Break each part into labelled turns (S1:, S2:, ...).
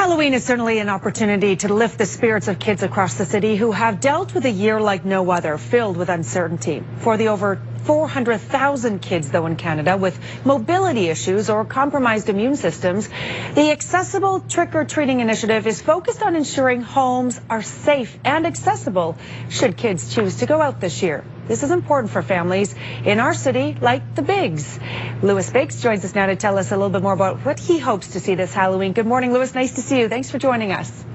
S1: Halloween is certainly an opportunity to lift the spirits of kids across the city who have dealt with a year like no other, filled with uncertainty. For the over 400,000 kids, though, in Canada with mobility issues or compromised immune systems, the Accessible Trick-or-Treating Initiative is focused on ensuring homes are safe and accessible should kids choose to go out this year. This is important for families in our city like the Bigs. Louis Biggs joins us now to tell us a little bit more about what he hopes to see this Halloween. Good morning, Louis. Nice to see you. Thanks for joining us.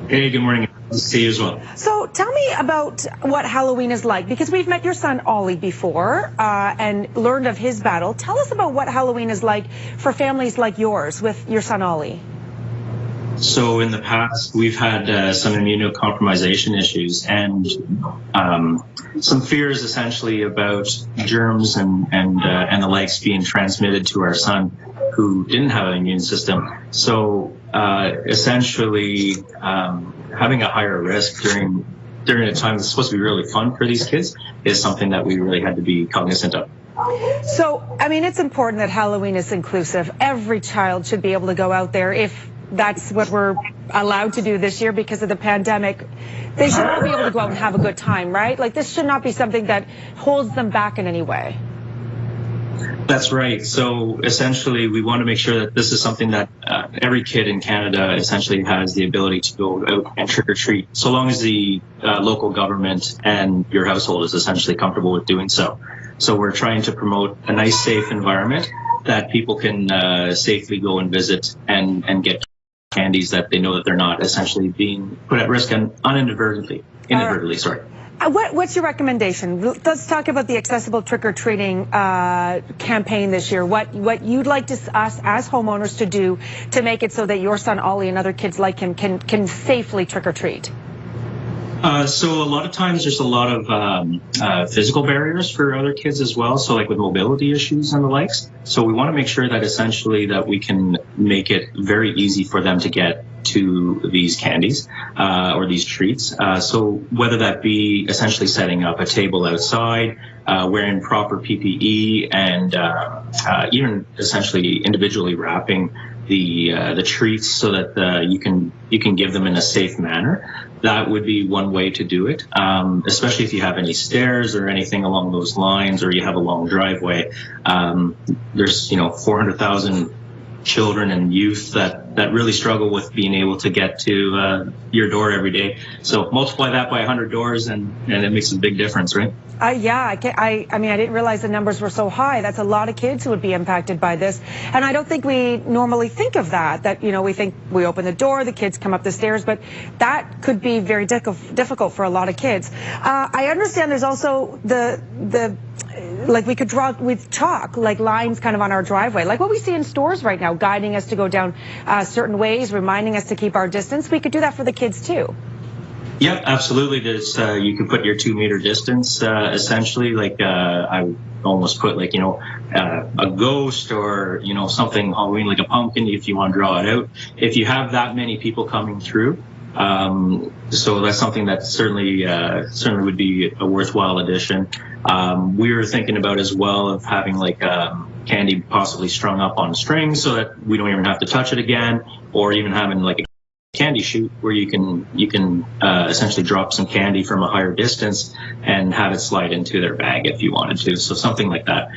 S2: Hey, good morning. Nice to see you as well.
S1: So tell me about what Halloween is like, because we've met your son Ollie before and learned of his battle. Tell us about what Halloween is like for families like yours with your son Ollie.
S2: So in the past, we've had some immunocompromisation issues and some fears essentially about germs and the likes being transmitted to our son who didn't have an immune system. So essentially having a higher risk during a time that's supposed to be really fun for these kids is something that we really had to be cognizant of.
S1: So, I mean, it's important that Halloween is inclusive. Every child should be able to go out there if that's what we're allowed to do this year because of the pandemic. They should all be able to go out and have a good time, right? Like, this should not be something that holds them back in any way.
S2: That's right. So essentially, we want to make sure that this is something that every kid in Canada essentially has the ability to go out and trick or treat, so long as the local government and your household is essentially comfortable with doing so. So we're trying to promote a nice, safe environment that people can safely go and visit and get candies that they know that they're not essentially being put at risk and inadvertently. What's
S1: your recommendation? Let's talk about the Accessible Trick-or-Treating campaign this year. What you'd like us as homeowners to do to make it so that your son Ollie and other kids like him can safely trick-or-treat?
S2: So a lot of times there's a lot of physical barriers for other kids as well. So like with mobility issues and the likes. So we want to make sure that essentially that we can make it very easy for them to get to these candies or these treats. So whether that be essentially setting up a table outside, wearing proper PPE, and even essentially individually wrapping the treats so that you can give them in a safe manner. That would be one way to do it, especially if you have any stairs or anything along those lines, or you have a long driveway. There's 400,000 children and youth that really struggle with being able to get to your door every day. So multiply that by 100 doors and it makes a big difference, right?
S1: I mean, I didn't realize the numbers were so high. That's a lot of kids who would be impacted by this. And I don't think we normally think of that, we think we open the door, the kids come up the stairs, but that could be very difficult for a lot of kids. I understand there's also like we could draw with chalk, like lines kind of on our driveway, like what we see in stores right now, guiding us to go down certain ways, reminding us to keep our distance. We could do that for the kids too.
S2: Yeah, absolutely. There's you can put your 2 meter distance essentially. Like I almost put like a ghost or something Halloween, like a pumpkin if you want to draw it out. If you have that many people coming through, so that's something that certainly would be a worthwhile addition. We were thinking about as well of having like candy possibly strung up on strings so that we don't even have to touch it again, or even having like a candy chute where you can essentially drop some candy from a higher distance and have it slide into their bag if you wanted to. So something like that.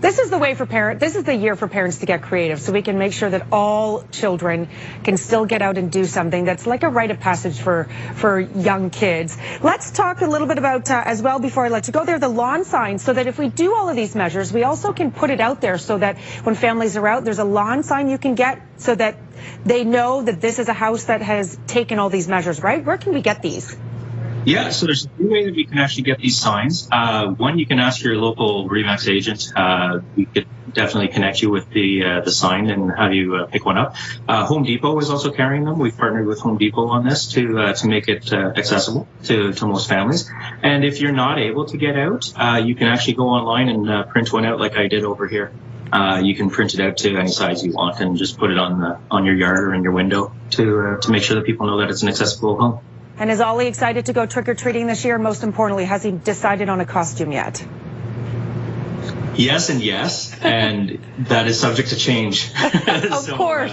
S1: This is the year for parents to get creative, so we can make sure that all children can still get out and do something that's like a rite of passage for young kids. Let's talk a little bit about, as well, before I let you go there, the lawn signs, so that if we do all of these measures, we also can put it out there so that when families are out, there's a lawn sign you can get so that they know that this is a house that has taken all these measures, right? Where can we get these?
S2: Yeah, so there's a few ways that we can actually get these signs. One, you can ask your local RE/MAX agent. We could definitely connect you with the sign and have you pick one up. Home Depot is also carrying them. We've partnered with Home Depot on this to make it accessible to most families. And if you're not able to get out, you can actually go online and print one out like I did over here. You can print it out to any size you want and just put it on your yard or in your window to make sure that people know that it's an accessible home.
S1: And is Ollie excited to go trick-or-treating this year? Most importantly, has he decided on a costume yet?
S2: Yes and yes, and that is subject to change.
S1: Of course.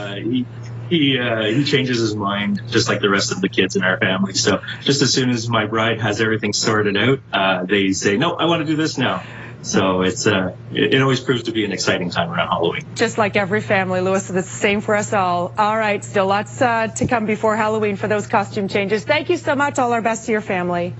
S2: he changes his mind just like the rest of the kids in our family. So just as soon as my bride has everything sorted out, they say, no, I want to do this now. So it always proves to be an exciting time around Halloween.
S1: Just like every family, Louis, it's the same for us all. All right, still lots to come before Halloween for those costume changes. Thank you so much. All our best to your family.